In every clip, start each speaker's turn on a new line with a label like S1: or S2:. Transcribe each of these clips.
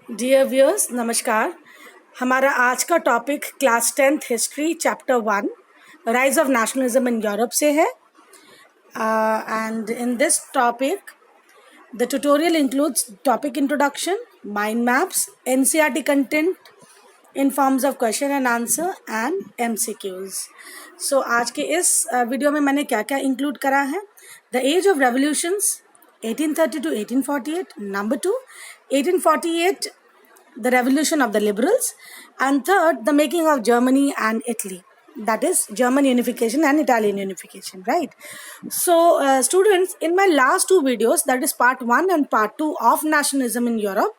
S1: Dear viewers, नमस्कार। हमारा आज का topic class 10th history chapter 1 rise of nationalism in Europe से है। And in this topic the tutorial includes topic introduction, mind maps, NCERT content in forms of question and answer and MCQs. So आज के इस video में मैंने क्या क्या include करा है। The age of revolutions 1830 to 1848, number 2 1848 the revolution of the liberals, and third the making of Germany and Italy, that is German unification and Italian unification, right? So students, in my last two videos, that is part 1 and part 2 of nationalism in Europe,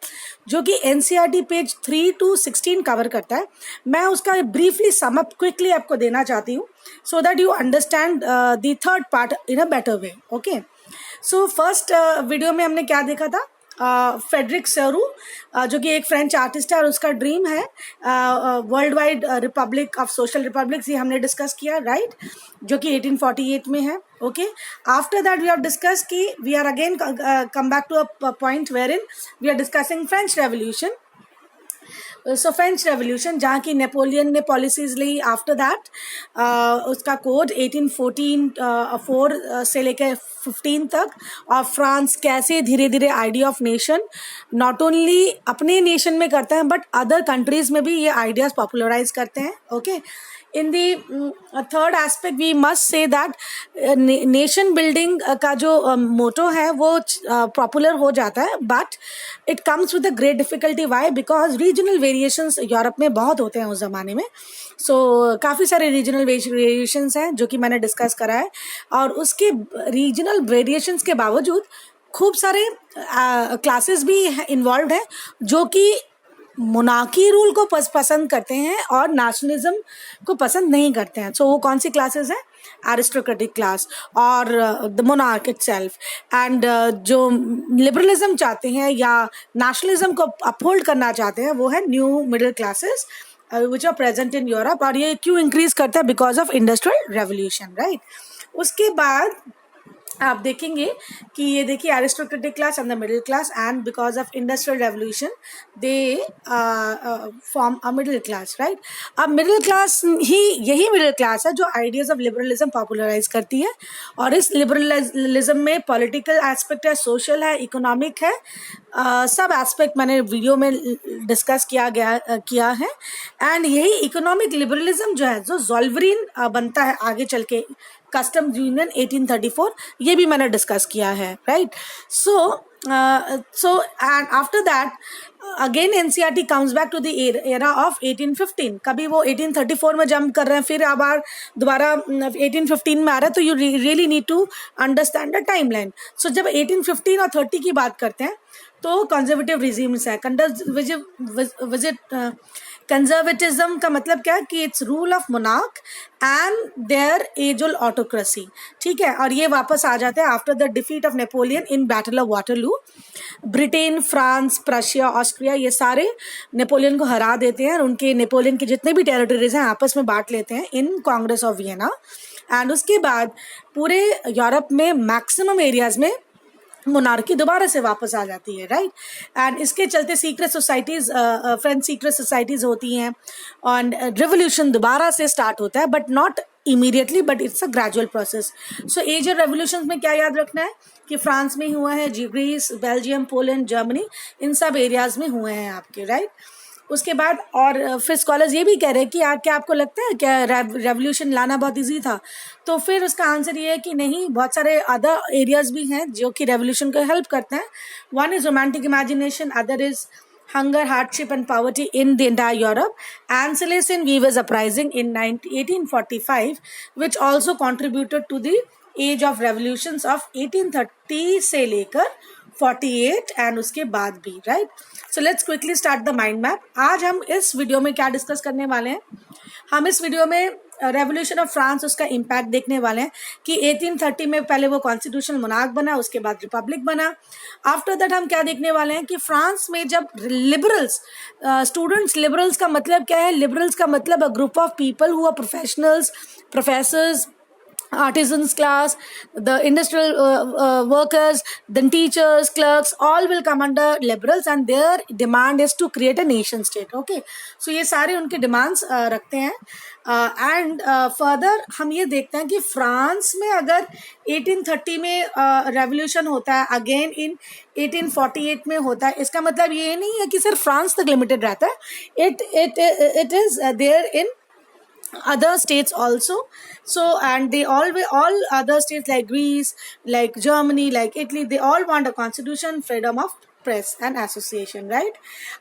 S1: जो कि NCERT page 3 to 16 cover करता है, मैं उसका briefly sum up quickly आपको देना चाहती हूँ so that you understand the third part in a better way. Okay, so first video में हमने क्या देखा था। फेडरिक सेरू जो कि एक फ्रेंच आर्टिस्ट है और उसका ड्रीम है world wide Republic of social republics, ये हमने डिस्कस किया, राइट, जो कि 1848 में है। Okay, after that we have discuss कि we are again come back to a point where in we are discussing French revolution. So French revolution जहाँ की नेपोलियन ने पॉलिसीज ली। आफ्टर दैट उसका कोड 1814 से लेकर 15 तक, और फ्रांस कैसे धीरे धीरे idea of nation not only अपने नेशन में करते हैं बट अदर कंट्रीज में भी ये आइडियाज पॉपुलराइज करते हैं। Okay, in the third aspect we must say that nation building का जो मोटो है वो पॉपुलर हो जाता है, but it comes with a great difficulty. Why? Because regional variations Europe में बहुत होते हैं उस ज़माने में। सो काफ़ी सारे रीजनल वेरिएशंस हैं जो कि मैंने डिस्कस करा है, और उसके रीजनल वेरिएशंस के बावजूद खूब सारे क्लासेस भी इन्वॉल्व हैं जो कि मोनार्की रूल को पसंद करते हैं और नेशनलिज्म को पसंद नहीं करते हैं। सो वो कौन सी क्लासेस हैं? एरिस्टोक्रेटिक क्लास और द मोनार्क इटसेल्फ, एंड जो लिबरलिज्म चाहते हैं या नेशनलिज्म को अपहोल्ड करना चाहते हैं वो है new middle classes which are present in Europe. और ये क्यों इंक्रीज करता है? Because of industrial revolution, right. उसके बाद आप देखेंगे कि ये देखिए aristocratic class and the middle class, and because of industrial revolution they form a middle class, right. अब मिडिल क्लास ही यही मिडिल क्लास है जो आइडियाज ऑफ लिबरलिज्म पॉपुलराइज करती है, और इस लिबरलिज्म में पॉलिटिकल एस्पेक्ट है, सोशल है, इकोनॉमिक है, सब एस्पेक्ट मैंने वीडियो में डिस्कस किया है। एंड यही इकोनॉमिक लिबरलिज्म जो है जो ज़ोल्वरिन बनता है आगे चल के कस्टम्स यूनियन 1834, ये भी मैंने डिस्कस किया है, right. So and after that again NCERT comes back to the era of 1815। कभी वो 1834 में जंप कर रहे हैं, फिर अब दोबारा 1815 में आ रहा है, तो you really need to understand the time line. So जब 1815 और 30 की बात करते हैं तो कंजर्वेटिव रिजीम्स है। कंजर्वेटिज्म का मतलब क्या है कि it's rule of monarch and their as old autocracy, ठीक है। और ये वापस आ जाते हैं after the defeat of Napoleon in battle of Waterloo. Britain, France, Prussia, Austria, ये सारे नेपोलियन को हरा देते हैं और उनके नेपोलियन के जितने भी टेरिटरीज हैं आपस में बांट लेते हैं इन कांग्रेस ऑफ वियना। एंड उसके बाद पूरे यूरोप में मैक्सिमम एरियाज में मोनार्की दोबारा से वापस आ जाती है, राइट। एंड इसके चलते secret societies, French secret societies होती हैं, और रेवोल्यूशन दोबारा से स्टार्ट होता है, but not immediately, but it's a gradual process. So एजर रेवोल्यूशन में क्या याद रखना है कि फ्रांस में हुआ है, ग्रीस, बेल्जियम, पोलैंड, जर्मनी, इन सब एरियाज में हुए हैं आपके, राइट। उसके बाद और फिर स्कॉलर्स ये भी कह रहे हैं कि क्या आपको लगता है क्या रेवोल्यूशन लाना बहुत इजी था? तो फिर उसका आंसर ये है कि नहीं, बहुत सारे अदर एरियाज भी हैं जो कि रेवोल्यूशन को हेल्प करते हैं। One is romantic imagination, other is hunger, hardship and poverty in the entire Europe, and Silesian weavers uprising in 1845, which also contributed to the age of revolutions of 1830 से लेकर 48 and उसके बाद भी, right. So let's quickly start the mind map. आज हम इस video में क्या डिस्कस करने वाले हैं? हम इस वीडियो में रेवोल्यूशन ऑफ फ्रांस, उसका इम्पैक्ट देखने वाले हैं कि 1830 में पहले वो कॉन्स्टिट्यूशनल मोनार्क बना, उसके बाद रिपब्लिक बना। आफ्टर दैट हम क्या देखने वाले हैं कि फ्रांस में जब लिबरल्स, स्टूडेंट्स, लिबरल्स का मतलब क्या है? लिबरल्स का मतलब a group of people who are professionals, professors, artisans class, the industrial workers, then teachers, clerks, all will come under liberals, and their demand is to create a nation state. Okay, so ये सारे उनके demands रखते हैं. And further हम ये देखते हैं कि फ्रांस में अगर 1830 में रेवोल्यूशन होता है, अगेन इन 1848 में होता है, इसका मतलब ये नहीं है कि सिर्फ फ्रांस तक लिमिटेड रहता है. It is there in other states also. So, and they all other states like Greece, like Germany, like Italy, they all want a constitution, freedom of press and association, right.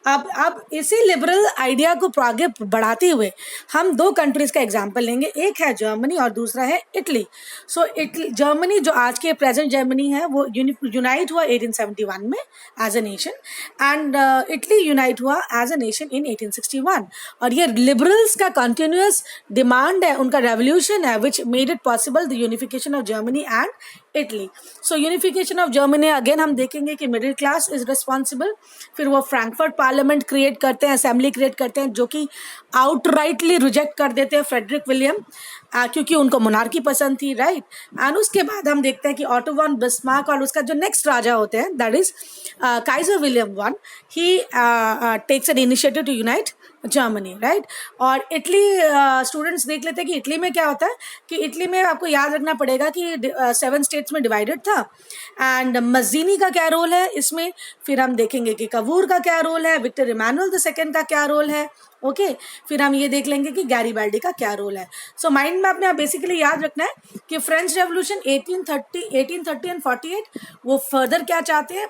S1: अब इसी liberal idea को आगे बढ़ाते हुए हम दो countries का example लेंगे. एक है जर्मनी और दूसरा है इटली. सो जर्मनी जो आज के प्रेजेंट जर्मनी है वो यूनाइट हुआ 1871 में as a nation, and Italy unite हुआ एज अ नेशन इन 1861. और ये लिबरल्स का कंटिन्यूअस डिमांड है, उनका रेवोल्यूशन है, which made it possible the unification of Germany and Italy. So unification of Germany again हम देखेंगे कि मिडिल क्लास इज रिस्पॉन्सिबल. फिर वो फ्रैंकफर्ट पार्लियामेंट क्रिएट करते हैं, असेंबली क्रिएट करते हैं, जो कि आउटराइटली रिजेक्ट कर देते हैं फ्रेडरिक विलियम, क्योंकि उनको मोनार्की पसंद थी, राइट. एंड उसके बाद हम देखते हैं कि ऑटो वन बिस्मार्क और उसका जो नेक्स्ट राजा होते हैं that is Kaiser William one, he takes an initiative to unite Germany, right. और इटली स्टूडेंट्स देख लेते हैं कि इटली में क्या होता है, कि इटली में आपको याद रखना पड़ेगा कि 7 स्टेट्स में डिवाइडेड था. एंड मज़ीनी का क्या रोल है इसमें, फिर हम देखेंगे कि कवूर का क्या रोल है, विक्टर इमानुएल II का क्या रोल है. ओके फिर हम ये देख लेंगे कि गैरीबाल्डी का क्या रोल है. सो माइंड में आपने बेसिकली याद रखना है कि फ्रेंच रेवोल्यूशन 1830 एंड 48 वो फर्दर क्या चाहते हैं,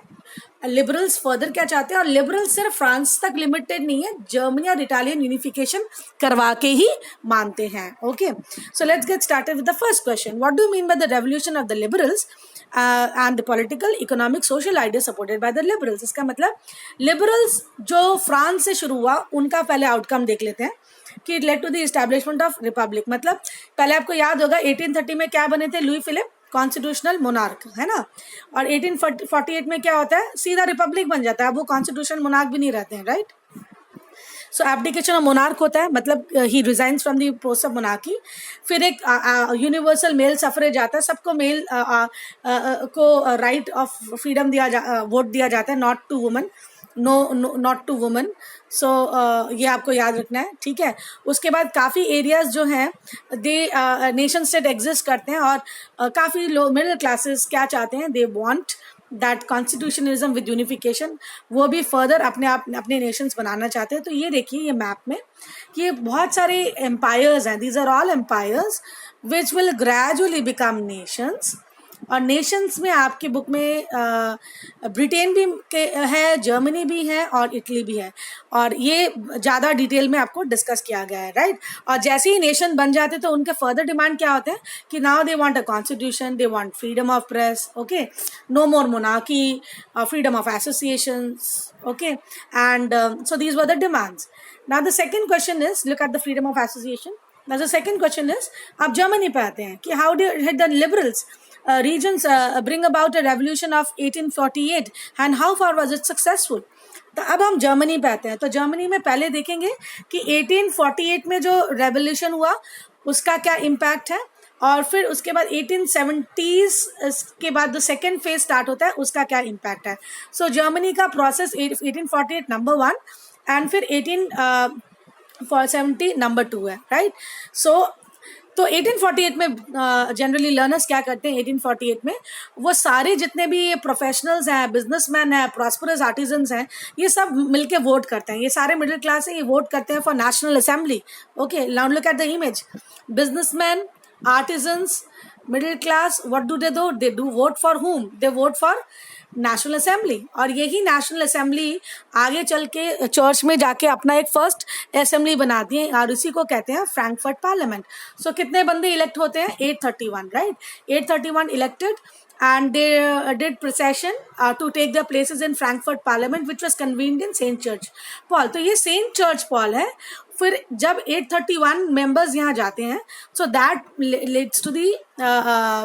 S1: लिबरल्स फर्दर क्या चाहते हैं. और लिबरल्स सिर्फ फ्रांस तक लिमिटेड नहीं है, जर्मनी और इटालियन यूनिफिकेशन करवा के ही मानते हैं. Okay so let's get started with the first question. What do you mean by the revolution of the liberals and the political economic social idea supported by the liberals. इसका मतलब liberals जो France से शुरू हुआ उनका पहले outcome देख लेते हैं कि it led to the establishment of republic. मतलब पहले आपको याद होगा 1830 में क्या बने थे, लुई फिलिप कॉन्स्टिट्यूशनल मोनार्क, है ना. और 1848 में क्या होता है, सीधा रिपब्लिक बन जाता है. अब वो कॉन्स्टिट्यूशनल मोनार्क भी नहीं रहते हैं, right. So abdication of monarch होता है, मतलब ही resigns from the post of monarchy. फिर एक यूनिवर्सल मेल सफरेज आता है, सबको मेल को राइट ऑफ फ्रीडम वोट दिया जाता है, not to woman, not to woman. So ये आपको याद रखना है, ठीक है. उसके बाद काफ़ी एरियाज जो हैं दे नेशन स्टेट एग्जिस्ट करते हैं, और काफ़ी लोग मिडिल क्लासेस क्या चाहते हैं, they want that constitutionalism with unification, वो भी फर्दर अपने नेशंस बनाना चाहते हैं. तो ये देखिए ये मैप में ये बहुत सारे एम्पायर्स हैं, these are all empires which will gradually become nations. और नेशंस में आपकी बुक में ब्रिटेन भी है, जर्मनी भी है और इटली भी है, और ये ज़्यादा डिटेल में आपको डिस्कस किया गया है, राइट. और जैसे ही नेशन बन जाते तो उनके फर्दर डिमांड क्या होते हैं कि now they want a constitution, they want freedom of press, okay, no more monarchy, freedom of associations, okay. And so these were the demands. Now the second question is, look at the freedom of association. Now the second question is, आप Germany पे आते हैं कि how did the liberals regions bring about a revolution of 1848 and how far was it successful. तो अब हम Germany पे आते हैं. तो जर्मनी में पहले देखेंगे कि 1848 में जो रेवोल्यूशन हुआ उसका क्या इम्पैक्ट है, और फिर उसके बाद 1870s के बाद जो सेकेंड फेज स्टार्ट होता है उसका क्या इम्पैक्ट है. सो जर्मनी का प्रोसेस 1848 नंबर 1 एंड फिर 1870 नंबर 2 है, राइट. सो तो 1848 में जनरली लर्नर्स क्या करते हैं, 1848 में वो सारे जितने भी प्रोफेशनल्स हैं, बिजनेसमैन हैं, प्रॉस्परस आर्टिजन्स हैं, ये सब मिलके वोट करते हैं. ये सारे मिडिल क्लास हैं, ये वोट करते हैं for national assembly. Okay now look at the image, businessman, artisans, middle class, what do they do vote for whom, they vote for national assembly. और यही नेशनल असेंबली आगे चल के चर्च में जाके अपना एक फर्स्ट असेंबली बनाती है, और इसी को कहते हैं फ्रैंकफर्ट पार्लियामेंट. सो कितने बंदे इलेक्ट होते हैं, 831, right. 831 elected and they did procession to take their places in Frankfurt Parliament, which was convened in Saint Church Paul. तो ये Saint Church Paul है. फिर जब 831 members यहाँ जाते हैं, so that leads to the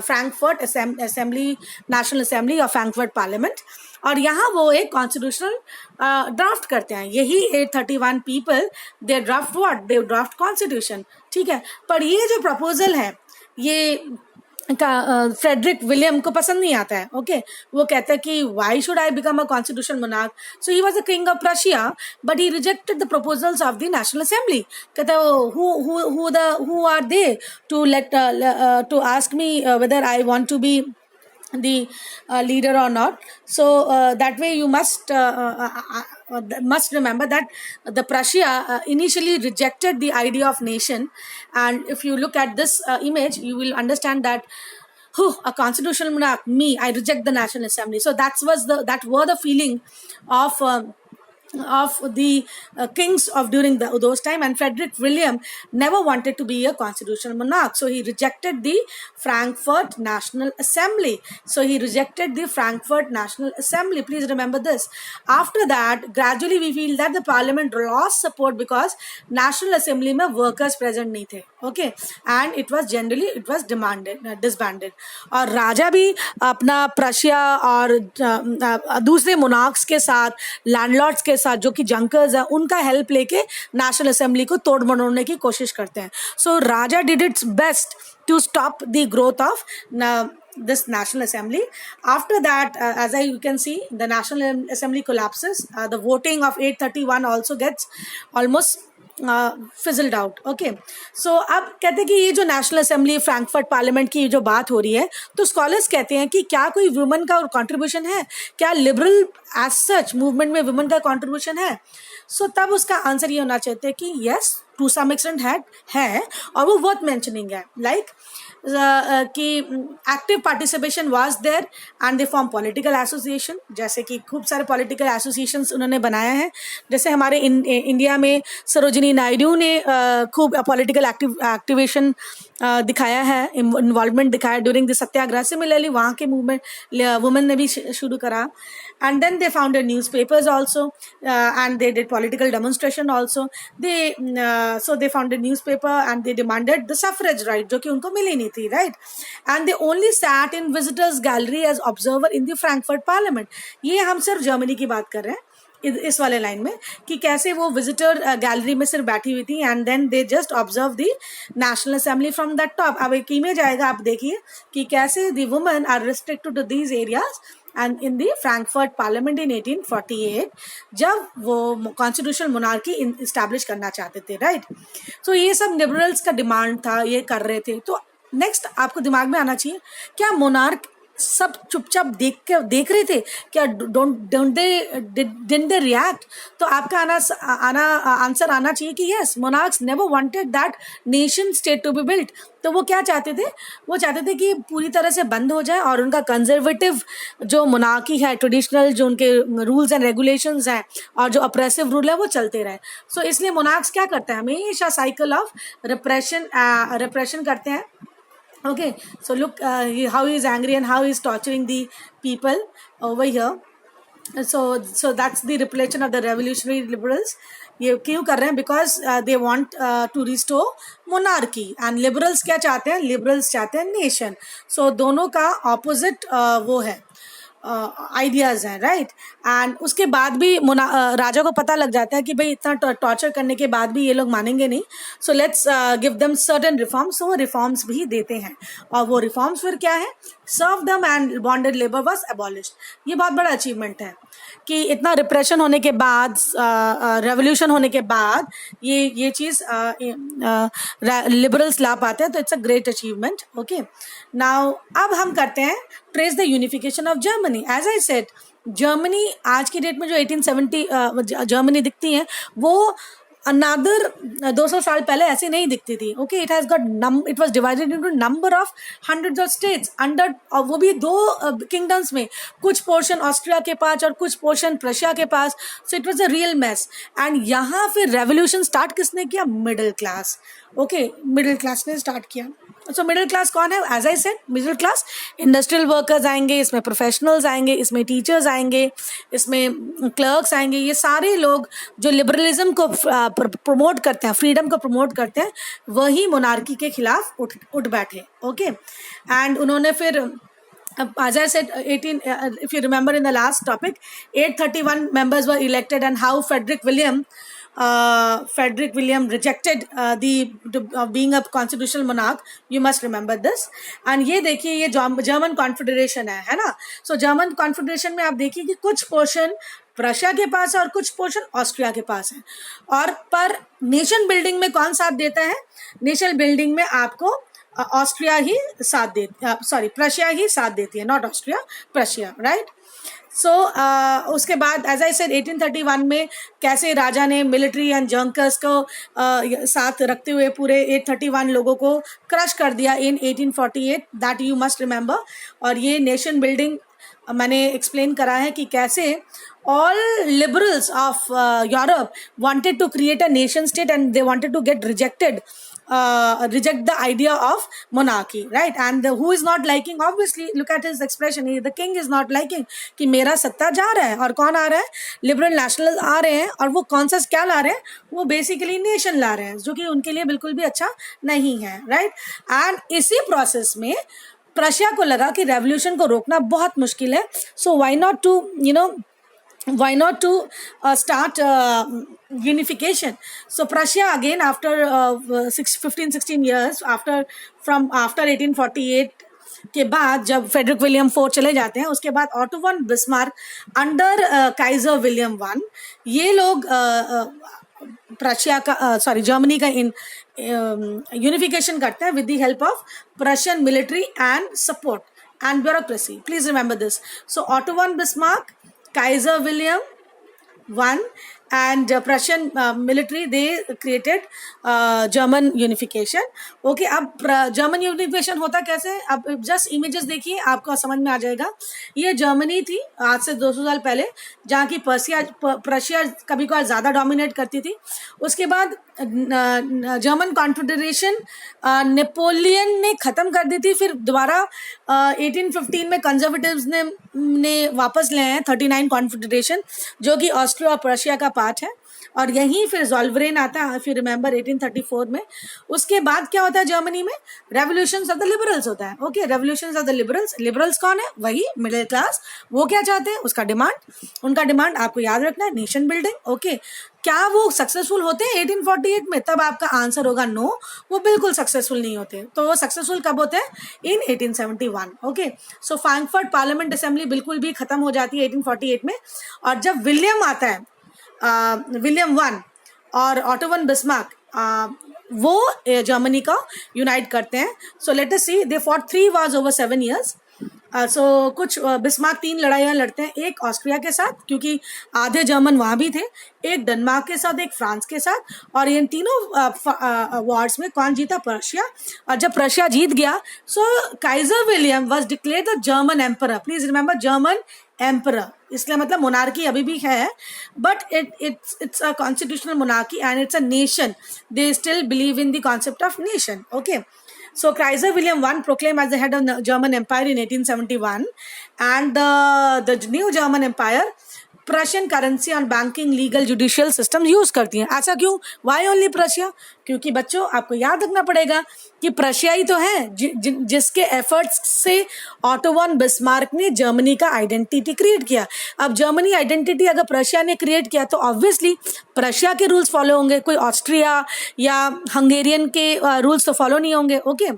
S1: Frankfurt Assembly, National Assembly or Frankfurt Parliament. और यहाँ वो एक कॉन्स्टिट्यूशनल ड्राफ्ट करते हैं. यही 831 people they draft what, they draft constitution, ठीक है. पर ये जो प्रपोजल है ये का फ्रेडरिक विलियम को पसंद नहीं आता है. ओके, वो कहता है कि why should I become a constitutional monarch. So he was the king of Russia but he rejected the proposals of the national assembly. कहता है who are they too late to ask me whether I want to be the leader or not. So that way you must remember that the Prussia initially rejected the idea of nation. And if you look at this image, you will understand that a constitutional monarch, me, I reject the National Assembly. So that were the feeling of the kings of during those time. And Frederick William never wanted to be a constitutional monarch, so he rejected the Frankfurt National Assembly. Please remember this. After that, gradually we feel that the parliament lost support because National Assembly में workers present नहीं थे. Okay, and it was disbanded. और राजा भी अपना प्रशिया और दूसरे monarchs के साथ, लैंडलॉर्ड्स के साथ जो कि जंकर्स हैं, उनका हेल्प लेके नेशनल असेंबली को तोड़ मरोड़ने की कोशिश करते हैं. सो राजा did its best to stop the growth of this National Assembly. After that, as you can see, the National Assembly collapses. The voting of 831 also gets almost fizzled out. Okay, so अब कहते हैं कि ये जो national assembly Frankfurt parliament की जो बात हो रही है, तो स्कॉलर्स कहते हैं कि क्या कोई वुमेन का कंट्रीब्यूशन है, क्या लिबरल एज सच मूवमेंट में वुमेन का कंट्रीब्यूशन है. सो तब उसका आंसर ये होना चाहिए कि यस, टू सम एक्सटेंट है और वो वर्थ मेंशनिंग है. लाइक कि active participation was there and they form political association. जैसे कि खूब सारे पॉलिटिकल एसोसिएशंस उन्होंने बनाया है. जैसे हमारे इंडिया में सरोजिनी नायडू ने खूब पॉलिटिकल एक्टिवेशन दिखाया है, इन्वॉल्वमेंट दिखाया ड्यूरिंग द सत्याग्रह. सिमिलरली वहाँ के मूवमेंट वुमेन ने भी शुरू करा. And then they founded newspapers also, and they did political demonstration also. So they founded newspaper and they demanded the suffrage right, जो कि उनको मिली नहीं थी, right? And they only sat in visitors gallery as observer in the Frankfurt Parliament. ये हम सिर्फ Germany की बात कर रहे हैं इस वाले लाइन में, कि कैसे वो विजिटर गैलरी में सिर्फ बैठी हुई थी and then they just observe the national assembly from that top. अब एक इमेज आएगा, आप देखिए कि कैसे the women are restricted to these areas. And in the Frankfurt parliament in 1848 जब वो कॉन्स्टिट्यूशनल मोनार्की इस्टेब्लिश करना चाहते थे, राइट. तो ये सब लिबरल्स का डिमांड था, ये कर रहे थे. तो नेक्स्ट आपको दिमाग में आना चाहिए, क्या मोनार्क सब चुपचाप देख रहे थे क्या? Didn't they react? तो आपका आंसर आना चाहिए कि yes, monarchs never wanted that nation state to be built. तो वो क्या चाहते थे? वो चाहते थे कि पूरी तरह से बंद हो जाए और उनका कंजर्वेटिव जो मोनार्की है, ट्रेडिशनल जो उनके रूल्स एंड रेगुलेशंस हैं और जो अप्रेसिव रूल है वो चलते रहे. सो इसलिए मोनार्क्स क्या करते हैं? हमेशा साइकिल ऑफ रिप्रेशन करते हैं. Okay, so look how he is angry and how he is torturing the people over here. So that's the repression of the revolutionary liberals. ये क्यों कर रहे हैं? Because they want to restore monarchy. And liberals क्या चाहते हैं? Liberals चाहते हैं nation. So दोनों का opposite वो है, आइडियाज हैं, राइट. एंड उसके बाद भी राजा को पता लग जाता है कि भाई इतना टॉर्चर करने के बाद भी ये लोग मानेंगे नहीं. So let's give them certain reforms. वो रिफॉर्म्स भी देते हैं और वो रिफॉर्म्स फिर क्या है? Serfdom and bonded labour was abolished. ये बहुत बड़ा अचीवमेंट है कि इतना रिप्रेशन होने के बाद, रेवोल्यूशन होने के बाद ये चीज़ लिबरल्स ला पाते हैं. तो it's a great achievement. Okay, now अब हम करते हैं trace the unification of Germany. As I said, Germany आज की डेट में जो 1870 जर्मनी दिखती है वो अनदर 200 साल पहले ऐसे नहीं दिखती थी. Okay, it was divided into number of hundreds of states under, और वो भी 2 किंगडम्स में, कुछ पोर्शन ऑस्ट्रिया के पास और कुछ पोर्शन प्रशिया के पास. So it was a real mess. And यहाँ फिर रेवोल्यूशन स्टार्ट किसने किया? Middle class. Okay, middle class ने स्टार्ट किया. सो मिडिल क्लास कौन है? As I said, middle class industrial workers आएंगे, इसमें प्रोफेशनल्स आएंगे, इसमें टीचर्स आएंगे, इसमें क्लर्क्स आएंगे. ये सारे लोग जो लिबरलिज्म को प्रमोट करते हैं, फ्रीडम को प्रमोट करते हैं, वही मोनार्की के खिलाफ उठ बैठे. ओके, एंड उन्होंने फिर, as I said, if you remember in the last topic, 831 members were elected, and how Frederick William Frederick William rejected being a constitutional monarch. You must remember this. And ये देखिए ये German confederation है ना. सो German confederation में आप देखिए कि कुछ पोर्शन प्रशिया के पास है और कुछ पोर्शन ऑस्ट्रिया के पास है. और पर नेशन बिल्डिंग में कौन साथ देता है? नेशन बिल्डिंग में आपको ऑस्ट्रिया ही साथ देती, प्रशिया ही साथ देती है, नॉट ऑस्ट्रिया, प्रशिया, राइट. सो उसके बाद एज आई सेड 1831 में कैसे राजा ने मिलिट्री एंड जंकर्स को साथ रखते हुए पूरे 831 लोगों को क्रश कर दिया इन 1848, दैट यू मस्ट रिमेंबर. और ये नेशन बिल्डिंग मैंने एक्सप्लेन करा है कि कैसे all liberals of Europe wanted to create a nation state and they wanted to reject the idea of monarchy, right? And who is not liking, obviously look at his expression, the king is not liking कि मेरा सत्ता जा रहा है. और कौन आ रहा है? लिबरल नेशनल आ रहे हैं. और वो कौन सा क्या ला रहे हैं? वो बेसिकली नेशन ला रहे हैं, जो कि उनके लिए बिल्कुल भी अच्छा नहीं है, राइट. एंड इसी प्रोसेस में प्रशिया को लगा कि रेवोल्यूशन को रोकना बहुत मुश्किल है. सो why not to start unification. So Prussia again after 15-16 years after 1848 के बाद जब फ्रेडरिक विलियम 4 चले जाते हैं, उसके बाद auto von Bismarck under Kaizer William 1 ये लोग प्रशिया का जर्मनी का यूनिफिकेशन करते हैं with the help of Prussian military and support and bureaucracy. Please remember this. So Otto von Bismarck, Kaiser William I and Prussian military, they created German unification. Okay, अब German unification होता कैसे? अब just images देखिए, आपको समझ में आ जाएगा. ये जर्मनी थी आज से 200 साल पहले, जहाँ की प्रशिया कभी कभार ज़्यादा डोमिनेट करती थी. उसके बाद जर्मन कॉन्फेडरेशन नेपोलियन ने ख़त्म कर दी थी. फिर दोबारा 1815 में कंजर्वेटिव्स ने वापस ले आए 39 कॉन्फेडरेशन, जो कि ऑस्ट्रिया और प्रशिया का पार्ट है. और यहीं फिर ज़ोल्वेरेन आता है, फिर रिमेंबर 1834 में. उसके बाद क्या होता है जर्मनी में? रेवोल्यूशंस ऑफ द लिबरल्स होता है. Okay, revolutions of the liberals. Liberals कौन है? वही मिडिल क्लास. वो क्या चाहते हैं? उनका डिमांड आपको याद रखना है, नेशन बिल्डिंग. ओके, क्या वो सक्सेसफुल होते हैं 1848 में? तब आपका आंसर होगा नो, वो बिल्कुल सक्सेसफुल नहीं होते. तो वो सक्सेसफुल कब होते हैं? इन 1871. ओके, सो फ्रैंकफर्ट पार्लियामेंट असेंबली बिल्कुल भी खत्म हो जाती है 1848 में. और जब विलियम आता है, विलियम 1 और ऑटो वन बिस्मार्क, वो जर्मनी का यूनाइट करते हैं. So let us see, they fought 3 wars over 7 years. सो कुछ बिस्मार्क 3 लड़ाइयाँ लड़ते हैं, एक ऑस्ट्रिया के साथ क्योंकि आधे जर्मन वहाँ भी थे, एक डेनमार्क के साथ, एक फ्रांस के साथ. और इन तीनों वॉर्स में कौन जीता? प्रशिया. और जब प्रशिया जीत गया, so Kaiser William was declared the German emperor. Please remember, German emperor, इसलिए मतलब मोनार्की अभी भी है, but it's a constitutional monarchy and it's a nation. They still believe in the concept of nation. Okay, so Kaiser William I proclaimed as the head of the German Empire in 1871, and the new German Empire Prussian currency और banking legal judicial system use करती हैं. ऐसा क्यों? Why only Prussia? क्योंकि बच्चों आपको याद रखना पड़ेगा कि प्रशिया ही तो है जिसके एफर्ट्स से ऑटो वन बिस्मार्क ने जर्मनी का आइडेंटिटी क्रिएट किया. अब जर्मनी आइडेंटिटी अगर प्रशिया ने क्रिएट किया तो ऑब्वियसली प्रशिया के रूल्स फॉलो होंगे, कोई ऑस्ट्रिया या हंगेरियन के रूल्स तो फॉलो नहीं होंगे. ओके,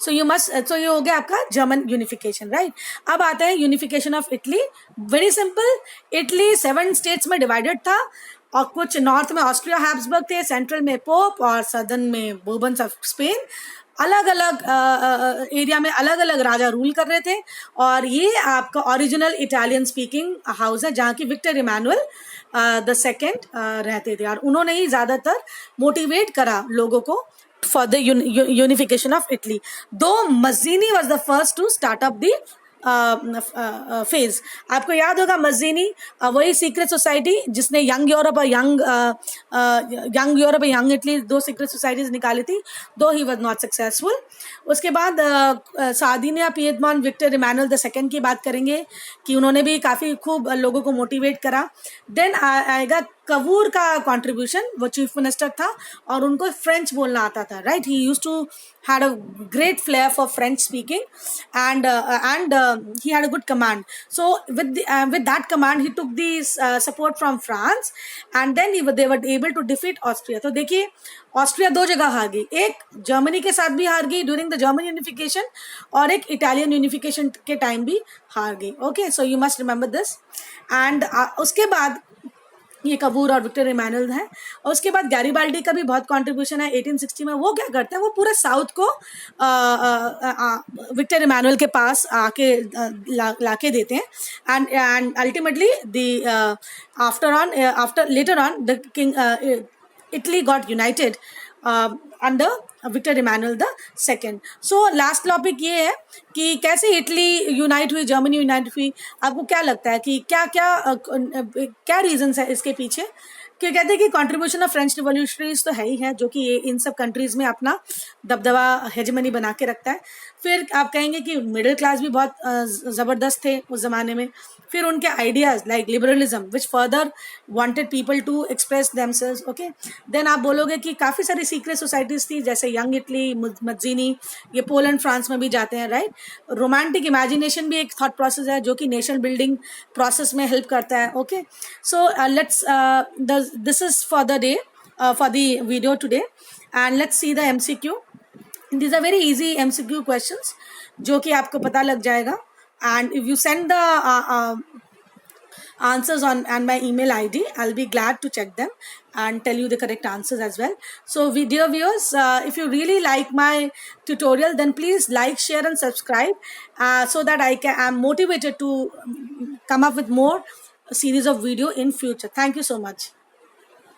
S1: सो ये हो गया आपका जर्मन यूनिफिकेशन, राइट. अब आता है unification of Italy. Very simple, Italy 7 states में डिवाइडेड था और कुछ नॉर्थ में ऑस्ट्रिया हैब्सबर्ग थे, सेंट्रल में पोप और सदर्न में बोर्बन्स ऑफ स्पेन. अलग अलग एरिया में अलग अलग राजा रूल कर रहे थे. और ये आपका ओरिजिनल इटालियन स्पीकिंग हाउस है जहाँ की विक्टर इमैनुअल द सेकेंड रहते थे. और उन्होंने ही ज़्यादातर मोटिवेट करा लोगों को for the unification of Italy. Though Mazzini was the first to start up the phase. आपको याद होगा मज़ीनी वही सीक्रेट सोसाइटी जिसने यंग यूरोप और यंग इटली 2 सीक्रेट सोसाइटीज निकाली थी, दो ही वाज नॉट सक्सेसफुल. उसके बाद Sardinia Piedmont Victor Emmanuel the second की बात करेंगे कि उन्होंने भी काफ़ी खूब लोगों को मोटिवेट करा. देन आएगा कपूर का कंट्रीब्यूशन, वो चीफ मिनिस्टर था और उनको फ्रेंच बोलना आता था, right. He used to had a great flair for French speaking, and he had a good command. So with that command he took the support from France, and then they were able to defeat Austria. तो देखिए Austria दो जगह हार गई, एक Germany के साथ भी हार गई ड्यूरिंग द जर्मन यूनिफिकेशन, और एक इटालियन यूनिफिकेशन के टाइम भी हार गई. Okay, so you must remember this. And उसके बाद ये कपूर और विक्टर इमैनुअल है. और उसके बाद गैरिबाल्डी का भी बहुत कंट्रीब्यूशन है 1860 में. वो क्या करते हैं, वो पूरे साउथ को विक्टर इमैनुअल के पास आके लाके देते हैं. And ultimately the after later on the king Italy got united under Victor Emmanuel the second. So last topic ये है कि कैसे इटली यूनाइट हुई, जर्मनी यूनाइट हुई. आपको क्या लगता है कि क्या क्या क्या रीजंस है इसके पीछे? कि कहते हैं कि कंट्रीब्यूशन ऑफ फ्रेंच रिवॉल्यूशनरीज तो है ही है, जो कि ये इन सब कंट्रीज में अपना दबदबा हेजेमनी बना के रखता है. फिर आप कहेंगे कि मिडिल क्लास भी बहुत ज़बरदस्त थे उस ज़माने में. फिर उनके ideas like liberalism which further wanted people to express themselves. Okay, then आप बोलोगे कि काफ़ी सारी सीक्रेट सोसाइटीज़ थी, जैसे यंग इटली, मज्जीनी, ये पोलैंड फ्रांस में भी जाते हैं, राइट. रोमांटिक इमेजिनेशन भी एक थॉट प्रोसेस है जो कि नेशन बिल्डिंग प्रोसेस में हेल्प करता है. Okay, so let's this is for the day, for the video today, and let's see the MCQ. These are very easy MCQ questions जो कि आपको पता लग जाएगा. And if you send the answers on my email ID, I'll be glad to check them and tell you the correct answers as well. So dear viewers, if you really like my tutorial, then please like, share and subscribe so that I'm motivated to come up with more series of video in future. Thank you so much.